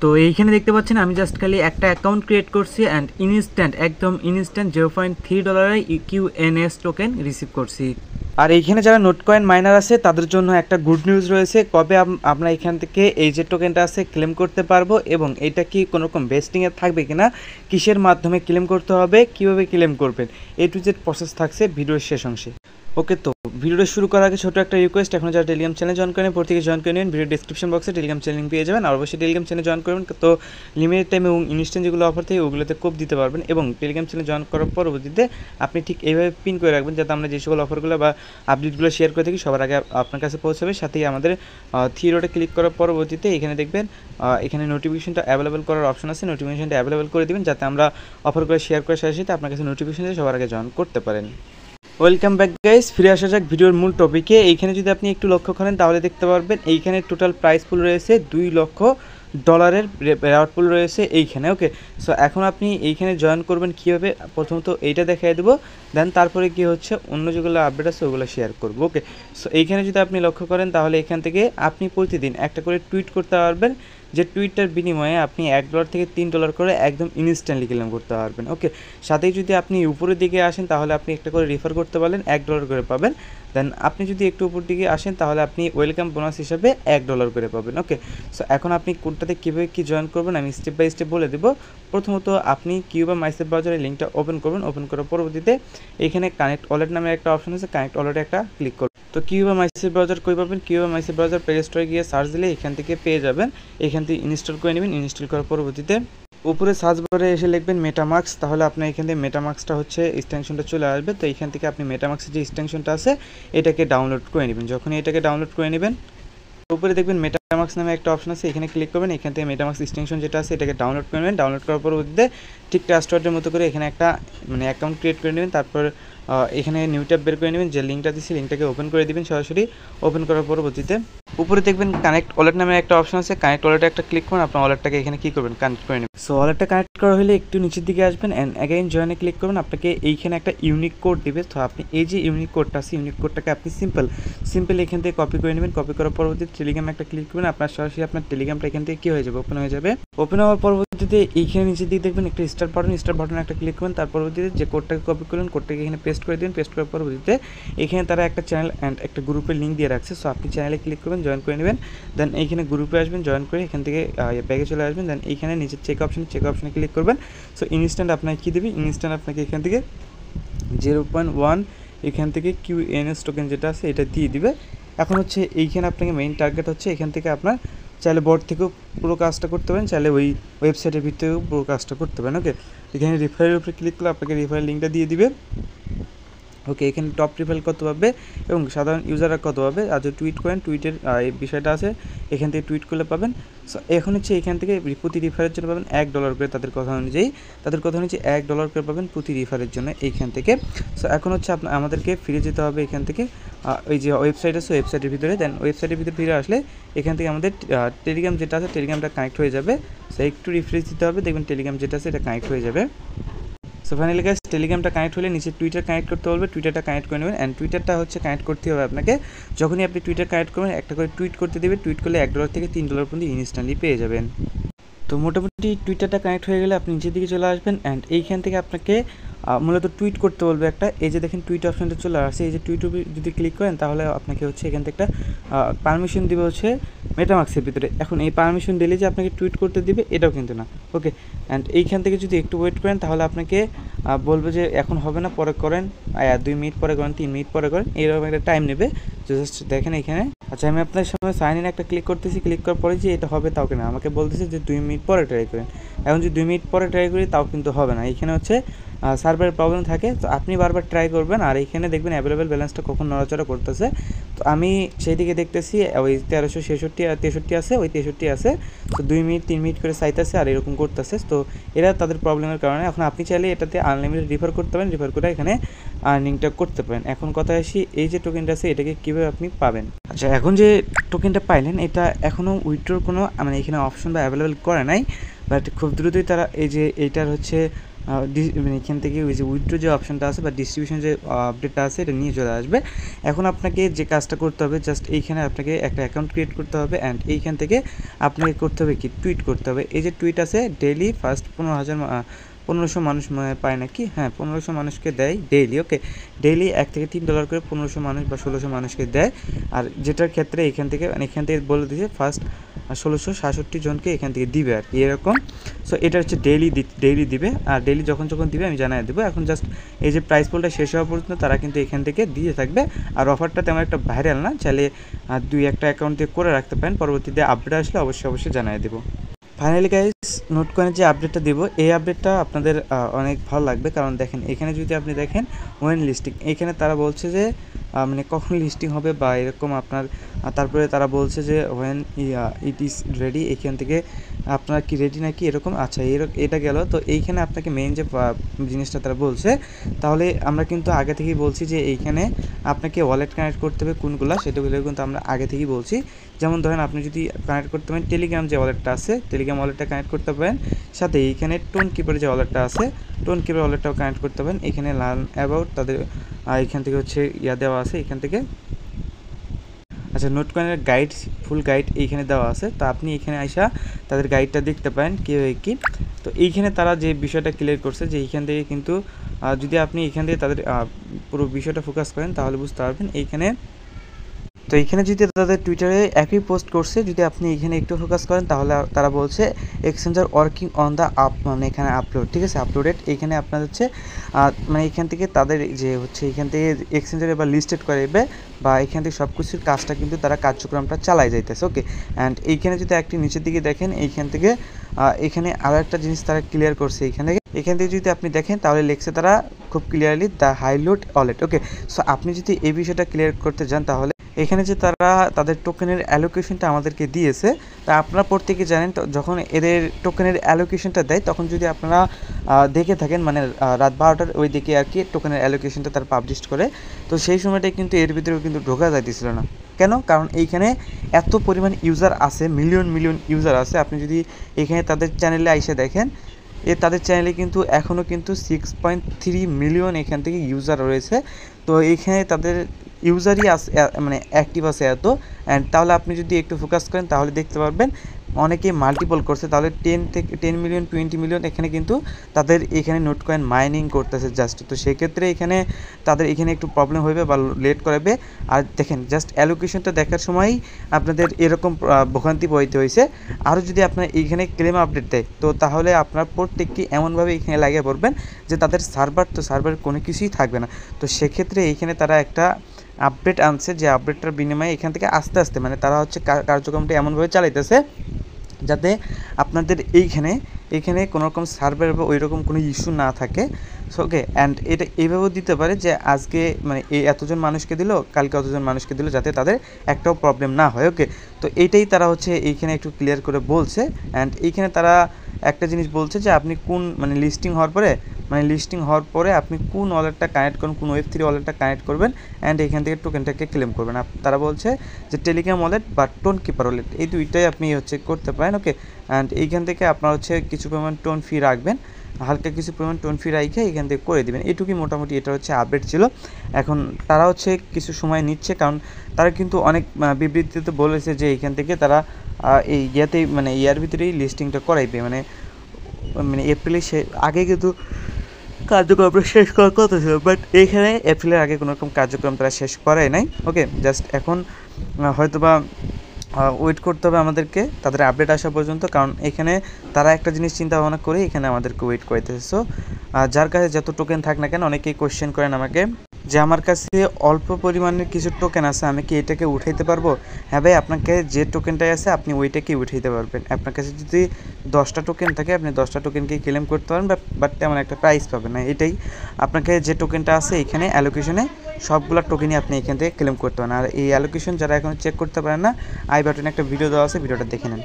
তো এইখানে দেখতে পাচ্ছেন আমি জাস্ট খালি একটা অ্যাকাউন্ট ক্রিয়েট করছি অ্যান্ড একদম ইনস্ট্যান্ট $0.3 ইকিউএনএস টোকেন রিসিভ করছি। আর এইখানে যারা নোট কয়েন মাইনার আছে তাদের জন্য একটা গুড নিউজ রয়েছে, কবে আমরা এখান থেকে এই যে টোকেনটা আছে ক্লেম করতে পারবো এবং এটা কি কোনো রকম ভেস্টিংয়ে থাকবে কিনা, কিসের মাধ্যমে ক্লেম করতে হবে, কীভাবে ক্লেম করবেন, এ টু জেড প্রসেস থাকছে ভিডিওর শেষ অংশে। ওকে, তো ভিডিওটা শুরু করার আগে ছোটো একটা রিকোয়েস্ট, এখন যারা টেলিগ্রাম চ্যানেল জয়েন করেন প্রত্যেকে জয়েন করে নেবেন, ভিডিও ডিসক্রিপশন বক্সে টেলিগ্রাম চ্যানেল পেয়ে যাবেন। আর অবশ্যই টেলিগ্রাম চ্যানেল জয়েন করবেন, তো লিমিটেড টাইম এবং ইনস্ট্যান্ট যেগুলো অফার থাকে ওগুলোতে কোপ দিতে পারবেন। এবং টেলিগ্রাম চ্যানেল জয়েন করার পরবর্তীতে আপনি ঠিক এইভাবে পিন করে রাখবেন যাতে আমরা যে সকল অফারগুলো বা আপডেটগুলো শেয়ার করে থাকি সবার আগে আপনার কাছে পৌঁছাবে। সাথেই আমাদের থ্রি ডটে ক্লিক করার পরবর্তীতে এখানে দেখবেন এখানে নোটিফিকেশনটা অ্যাভেলেবেল করার অপশন আছে, নোটিফিকেশনটা অ্যাভেলেবেল করে দেবেন যাতে আমরা অফারগুলো শেয়ার করার সাথে সাথে আপনার কাছে নোটিফিকেশন সবার আগে জয়েন করতে পারেন। ওয়েলকাম ব্যাক গাইস, ফিরে আসা যাক ভিডিওর মূল টপিকে। এইখানে যদি আপনি একটু লক্ষ্য করেন তাহলে দেখতে পারবেন এইখানে টোটাল প্রাইস পুল রয়েছে $2 লক্ষ রেওয়ার্ড পুল রয়েছে এইখানে। ওকে, সো এখন আপনি এইখানে জয়েন করবেন কীভাবে, প্রথমত এইটা দেখিয়ে দেবো, দেন তারপরে কি হচ্ছে অন্য যেগুলো আপডেট আছে ওগুলো শেয়ার করবো। ওকে, সো এইখানে যদি আপনি লক্ষ্য করেন তাহলে এখান থেকে আপনি প্রতিদিন একটা করে টুইট করতে পারবেন, যে টুইটটার বিনিময়ে আপনি $1 থেকে $3 করে একদম ইনস্ট্যান্টলি ক্লেম করতে পারবেন। ওকে, সাথেই যদি আপনি উপরের দিকে আসেন তাহলে আপনি একটা করে রেফার করতে পারলেন, $1 করে পাবেন। দেন আপনি যদি একটু উপর দিকে আসেন তাহলে আপনি ওয়েলকাম বোনাস হিসাবে $1 করে পাবেন। ওকে, সো এখন আপনি কোনটাতে কীভাবে কী জয়েন করবেন আমি স্টেপ বাই স্টেপ বলে দেবো। প্রথমত আপনি কিউবা মাইসেফ ব্রাউজারের লিঙ্কটা ওপেন করবেন, ওপেন করার পরবর্তীতে এখানে কানেক্ট ওয়ালেট নামে একটা অপশন আছে, কানেক্ট ওয়ালেটে একটা ক্লিক করবেন। তো কিউবা মাইসেফ ব্রাউজার কই পাবেন, কিউবা মাইসেফ ব্রাউজার প্লে স্টোরে গিয়ে সার্চ দিলে এখান থেকে পেয়ে যাবেন, এখান থেকে ইনস্টল করে নেবেন। ইনস্টল করার পরবর্তীতে উপরে সার্চ বারে এসে লিখবেন মেটামাক্স, তাহলে আপনার এখান থেকে মেটামাক্সটা হচ্ছে এক্সটেনশনটা চলে আসবে। তো এখান থেকে আপনি মেটামাক্সের যে এক্সটেনশনটা আছে এটাকে ডাউনলোড করে নেবেন। যখনই এটাকে ডাউনলোড করে নেবেন উপরে দেখবেন মেটামাক্স নামে একটা অপশন আছে, এখানে ক্লিক করবেন, এখান থেকে মেটামাক্স এক্সটেনশন যেটা আছে এটাকে ডাউনলোড করে নেবেন। ডাউনলোড করার পরবর্তীতে ঠিক ট্রাস্টওয়ার্ডের মতো করে এখানে একটা অ্যাকাউন্ট ক্রিয়েট করে নেবেন। তারপর এখানে নিউ ট্যাব বের করে নেবেন, যে লিঙ্কটা দিচ্ছি লিঙ্কটাকে ওপেন করে দিবেন সরাসরি। ওপেন করার পরবর্তীতে উপরে দেখবেন কানেক্ট ওয়ালেট নামে একটা অপশন আছে, কানেক্ট ওয়ালেটে একটা ক্লিক করুন, আপনার ওয়ালেটটাকে এখানে কী করবেন কানেক্ট করে নেবেন। সো ওয়ালেটটা কানেক্ট করা হলে একটু নিচের দিকে আসবেন অ্যান্ড অ্যাগেইন জয়েনে ক্লিক করবেন, আপনাকে এইখানে একটা ইউনিক কোড দিবে। তো আপনি এই যে ইউনিক কোডটা আছে ইউনিক কোডটাকে আপনি সিম্পল এখান থেকে কপি করে নেবেন। কপি করার পরবর্তীতে টেলিগ্রামে একটা ক্লিক করবেন, আপনার সরাসরি আপনার টেলিগ্রামটা এখান থেকে কী হয়ে যাবে, ওপেন হয়ে যাবে। ওপেন হওয়ার পরবর্তীতে এইখানে নিচের দিকে দেখবেন একটা স্টার বাটনে একটা ক্লিক করবেন। তার পরবর্তীতে যে কোডটাকে কপি করলেন কোডটাকে এখানে পেস্ট করে দিন। পেস্ট করার পরবর্তীতে এখানে তারা একটা চ্যানেল অ্যান্ড একটা গ্রুপের লিঙ্ক দিয়ে রাখছে। সো আপনি চ্যানেলে ক্লিক করবেন, জয়েন করে নেবেন। দেন এইখানে গ্রুপে আসবেন, জয়েন করে এখান থেকে ব্যাগে চলে আসবেন। দেন এইখানে নিচের চেক অপশনে ক্লিক করবেন। সো ইনস্ট্যান্ট আপনাকে কী দেবে, ইনস্ট্যান্ট আপনাকে এখান থেকে 0.1 এখান থেকে কিউএনএস টোকেন যেটা আছে এটা দিয়ে দিবে। এখন হচ্ছে এইখানে আপনাকে মেইন টার্গেট হচ্ছে এখান থেকে আপনার চাইলে বোর্ড থেকেও পুরো কাজটা করতে পারেন, চাইলে ওই ওয়েবসাইটের ভিতরেও পুরো কাজটা করতে পারেন। ওকে, এখানে রেফারের উপরে ক্লিক করলে আপনাকে রেফারের লিঙ্কটা দিয়ে দিবে। ওকে, এখানে টপ রেফারেল কত পাবে এবং সাধারণ ইউজাররা কত পাবে, আর যদি টুইট করেন টুইটের এই বিষয়টা আছে, এখান থেকে টুইট করলে পাবেন। সো এখন হচ্ছে এখান থেকে প্রতি রিফারের জন্য পাবেন $1 করে, তাদের কথা অনুযায়ী $1 করে পাবেন প্রতি রিফারের জন্য এইখান থেকে। সো এখন হচ্ছে আমাদেরকে ফিরে যেতে হবে এখান থেকে ওই যে ওয়েবসাইট আছে ওয়েবসাইটের ভিতরে। দেন ওয়েবসাইটের ভিতরে ফিরে আসলে এখান থেকে আমাদের টেলিগ্রাম যেটা আছে টেলিগ্রামটা কানেক্ট হয়ে যাবে। সো একটু রিফ্রেশ দিতে হবে, দেখবেন টেলিগ্রাম যেটা আছে এটা কানেক্ট হয়ে যাবে। সো ফাইনালি গাইস টেলিগ্রামটা কানেক্ট হলে নিচে টুইটার কানেক্ট করতে বলবে, টুইটারটা কানেক্ট করে নেবেন। অ্যান্ড টুইটারটা হচ্ছে কানেক্ট করতে হবে আপনাকে, যখনই আপনি টুইটার কানেক্ট করবেন একটা করে টুইট করতে দেবে, টুইট করলে $1 থেকে $3 পর্যন্ত ইনস্ট্যান্টলি পেয়ে যাবেন। তো মোটামুটি টুইটারটা কানেক্ট হয়ে গেলে আপনি নিচের দিকে চলে আসবেন অ্যান্ড এইখান থেকে আপনাকে মূলত টুইট করতে বলবে একটা, এই যে দেখেন টুইট অপশনটা চলে আসছে, এই যে টুইট যদি ক্লিক করেন তাহলে আপনাকে হচ্ছে এখান থেকে একটা পারমিশন দিবে হচ্ছে মেটামাক্সের ভিতরে। এখন এই পারমিশন দিলে যে আপনাকে টুইট করতে দিবে এটাও কিন্তু না। ওকে, অ্যান্ড এইখান থেকে যদি একটু ওয়েট করেন তাহলে আপনাকে বলবে যে এখন হবে না, পরে করেন, 2 মিনিট পরে করেন, 3 মিনিট পরে করেন, এরকম একটা টাইম নেবে। জাস্ট দেখেন এখানে। আচ্ছা, আমি আপনার সামনে সাইন ইন একটা ক্লিক করতেছি, ক্লিক করার পরে যে এটা হবে তাও কিনা আমাকে বলতেছে যে 2 মিনিট পরে ট্রাই করেন। এখন যদি 2 মিনিট পরে ট্রাই করি তাও কিন্তু হবে না, এখানে হচ্ছে সার্ভারের প্রবলেম থাকে। তো আপনি বারবার ট্রাই করবেন আর এইখানে দেখবেন অ্যাভেলেবেল ব্যালেন্সটা কখন নড়াচড়া করতেছে। তো আমি সেই দিকে দেখতেছি ওই 1366 আর 63 আছে, ওই 63 আছে। তো 2 মিনিট 3 মিনিট করে চাইতেছে আর এরকম করতেছে। তো এরা তাদের প্রবলেমের কারণে। এখন আপনি চাইলে এটাতে আনলিমিটেড রিফার করতে পারেন, রিফার করে এখানে আর্নিংটা করতে পারেন। এখন কথা আসি এই যে টোকেনটা আছে এটাকে কীভাবে আপনি পাবেন। আচ্ছা, এখন যে টোকেনটা পাইলেন এটা এখনও উইথড্রোর কোনো এখানে অপশন বা অ্যাভেলেবেল করে নাই, বাট খুব দ্রুতই তারা এই যে এইটার হচ্ছে মানে এখান থেকে ওই যে উইথড্র যে অপশনটা আছে বা ডিস্ট্রিবিউশন যে আপডেটটা আছে এটা নিয়ে চলে আসবে। এখন আপনাকে যে কাজটা করতে হবে জাস্ট এইখানে আপনাকে একটা অ্যাকাউন্ট ক্রিয়েট করতে হবে অ্যান্ড এইখান থেকে আপনাকে করতে হবে কি টুইট করতে হবে। এই যে টুইট আছে ডেইলি ফার্স্ট 1500 মানুষ পায় নাকি, হ্যাঁ 1500 মানুষকে দেয় ডেইলি। ওকে, ডেইলি $1 থেকে $3 করে 1500 মানুষ বা 1600 মানুষকে দেয়। আর যেটার ক্ষেত্রে এখান থেকে বলে দিয়েছে ফার্স্ট 1666 জনকে এখান থেকে দিবে আর কি এরকম। সো এটা হচ্ছে ডেইলি দিবে, আর ডেইলি যখন দিবে আমি জানিয়ে দেবো। এখন জাস্ট এই যে প্রাইস পোলটা শেষ হওয়া পর্যন্ত তারা কিন্তু এখান থেকে দিয়ে থাকবে। আর অফারটা তেমন একটা ভাইরাল না, চাইলে 2-1টা অ্যাকাউন্ট দিয়ে করে রাখতে পারেন, পরবর্তীতে আপডেট আসলে অবশ্যই জানিয়ে দেবো। ফাইনালি গাইস, নোটকয়েনের যে আপডেটটা দেবো এই আপডেটটা আপনাদের অনেক ভালো লাগবে, কারণ দেখেন এখানে যদি আপনি দেখেন ওয়েন লিস্টিং, এখানে তারা বলছে যে মানে কখন লিস্টিং হবে বা এরকম আপনার, তারপরে তারা বলছে যে ওয়েন ইট ইজ রেডি, এখান থেকে আপনার কি রেডি নাকি এরকম। আচ্ছা এটা গেল। তো এইখানে আপনাকে মেইন যে জিনিসটা তারা বলছে, তাহলে আমরা কিন্তু আগে থেকেই বলছি যে এইখানে আপনাকে ওয়ালেট কানেক্ট করতে হবে কোনগুলো, সেটাগুলো কিন্তু আমরা আগে থেকেই বলছি। যেমন ধরেন আপনি যদি কানেক্ট করতে পারেন টেলিগ্রাম যে ওয়ালেটটা আছে, টেলিগ্রাম ওয়ালেটটা কানেক্ট করতে পারেন, সাথে এইখানে টোন কিপার যে ওয়ালেটটা আছে টোন কিপার ওয়ালেটটাও কানেক্ট করতে পারেন। এখানে লার্ন অ্যাবাউট তাদের এখান থেকে হচ্ছে দেওয়া আছে এখান থেকে। আচ্ছা, নোটকয়েনের গাইড, ফুল গাইড এইখানে দেওয়া আছে, তো আপনি এখানে আইসা তাদের গাইডটা দেখতে পারেন কীভাবে কী। তো এইখানে তারা যে বিষয়টা ক্লিয়ার করছে যে এইখান থেকে কিন্তু যদি আপনি এখান থেকে তাদের পুরো বিষয়টা ফোকাস করেন তাহলে বুঝতে পারবেন। তো এইখানে যদি তাদের টুইটারে একই পোস্ট করছে, যদি আপনি এখানে একটু ফোকাস করেন তাহলে তারা বলছে এক্সচেঞ্জার ওয়ার্কিং অন দ্য মানে এখানে আপলোড, ঠিক আছে, আপলোডেড। এইখানে আপনার হচ্ছে মানে এখান থেকে তাদের যে হচ্ছে এখান থেকে এক্সচেঞ্জার এবার লিস্টেড করবে বা এখান থেকে সব কিছুর কাজটা কিন্তু তারা কার্যক্রমটা চালাই যাইতেছে। ওকে, অ্যান্ড এইখানে যদি একটি নিচের দিকে দেখেন এইখান থেকে এখানে আরও একটা জিনিস তারা ক্লিয়ার করছে। এখান থেকে যদি আপনি দেখেন তাহলে লেখছে তারা খুব clearly the high load wallet. Okay, so আপনি যদি এই বিষয়টা ক্লিয়ার করতে যান তাহলে এখানে যে তারা তাদের টোকেনের অ্যালোকেশনটা আমাদেরকে দিয়েছে, তা আপনারা প্রত্যেকে জানেন যখন এদের টোকেনের অ্যালোকেশনটা দেয় তখন যদি আপনারা দেখে থাকেন মানে রাত 12টার ওই দিকে আর কি টোকেনের অ্যালোকেশনটা তারা পাবলিশ করে, তো সেই সময়টাই কিন্তু এর ভিতরেও কিন্তু ঢোকা যাইতেছিল না। কেন? কারণ এইখানে এত পরিমাণ ইউজার আছে, মিলিয়ন ইউজার আছে। আপনি যদি এখানে তাদের চ্যানেলে আইসে দেখেন, তাদের চ্যানেলে কিন্তু এখনও কিন্তু 6.3 মিলিয়ন এখান থেকে ইউজার রয়েছে। তো এইখানে তাদের ইউজারই আছে মানে অ্যাক্টিভ আছে এত। অ্যান্ড তাহলে আপনি যদি একটু ফোকাস করেন তাহলে দেখতে পারবেন অনেকেই মাল্টিপল করছে, তাহলে 10 মিলিয়ন 20 মিলিয়ন এখানে কিন্তু তাদের এখানে নোটকয়েন মাইনিং করতেছে জাস্ট। তো সেক্ষেত্রে এখানে তাদের এখানে একটু প্রবলেম হবে বা লেট করাবে। আর দেখেন জাস্ট অ্যালোকেশনটা দেখার সময়ই আপনাদের এরকম ভোগান্তি বইতে হয়েছে। আরও যদি আপনার এইখানে ক্লেম আপডেট দেয় তো তাহলে আপনার প্রত্যেকটি এমনভাবে এখানে লাগিয়ে পড়বেন যে তাদের সার্ভার কোনো কিছুই থাকবে না। তো সেক্ষেত্রে এইখানে তারা একটা আপডেট আনছে, যে আপডেটটার বিনিময়ে এখান থেকে আস্তে আস্তে মানে তারা হচ্ছে কার্যক্রমটা এমনভাবে চালাইতেছে যাতে আপনাদের এইখানে কোনো রকম সার্ভার বা ওই রকম কোনো ইস্যু না থাকে। সো ওকে, অ্যান্ড এটা এইভাবেও দিতে পারে যে আজকে মানে এই এতজন মানুষকে দিল, কালকে অতজন মানুষকে দিল, যাতে তাদের একটাও প্রবলেম না হয়। ওকে, তো এইটাই তারা হচ্ছে এইখানে একটু ক্লিয়ার করে বলছে। অ্যান্ড এইখানে তারা একটা জিনিস বলছে যে আপনি কোন মানে লিস্টিং হওয়ার পরে আপনি কোন ওয়ালেটটা কানেক্ট করবেন, কোন Web3 ওয়ালেটটা কানেক্ট করবেন অ্যান্ড এখান থেকে টোকেনটাকে ক্লেম করবেন। তারা বলছে যে টেলিগ্রাম ওয়ালেট বা টোন কিপার ওয়ালেট, এই দুইটাই আপনি হচ্ছে করতে পারেন। ওকে, অ্যান্ড এইখান থেকে আপনার হচ্ছে কিছু পরিমাণ টোন ফি রাখবেন, হালকা কিছু পরিমাণ টোন ফি রাখে এখান থেকে করে দেবেন। এইটুকুই মোটামুটি এটা হচ্ছে আপডেট ছিল। এখন তারা হচ্ছে কিছু সময় নিচ্ছে, কারণ তারা কিন্তু অনেক বিবৃতিতে বলেছে যে এইখান থেকে তারা এই ইয়াতেই মানে ইয়ার ভিতরেই লিস্টিংটা করাইবে, মানে এপ্রিলের আগে কিন্তু কার্যক্রমটা শেষ করার কথা ছিল, বাট এইখানে এপ্রিলের আগে কোনো রকম কার্যক্রম তারা শেষ করায় নাই। ওকে, জাস্ট এখন হয়তোবা ওয়েট করতে হবে আমাদেরকে তাদের আপডেট আসা পর্যন্ত, কারণ এখানে তারা একটা জিনিস চিন্তা ভাবনা করে এখানে আমাদেরকে ওয়েট করতেছে। সো যার কাছে যত টোকেন থাক না কেন, অনেকেই কোয়েশ্চেন করেন আমাকে যে আমার কাছে অল্প পরিমাণের কিছু টোকেন আছে, আমি কি এটাকে উঠাইতে পারবো? হ্যাঁ ভাই, আপনাকে যে টোকেনটাই আছে আপনি ওইটাকেই উঠাইতে পারবেন। আপনার কাছে যদি 10টা টোকেন থাকে আপনি 10টা টোকেনকেই ক্লেম করতে পারেন, বাট তেমন একটা প্রাইস পাবেন না। এটাই আপনাকে যে টোকেনটা আছে এখানে অ্যালোকেশনে সবগুলো টোকেনই আপনি এখান থেকে ক্লেম করতে পারেন। আর এই অ্যালোকেশন যারা এখন চেক করতে পারেন না, আই বাটনে একটা ভিডিও দেওয়া আছে, ভিডিওটা দেখে নেন।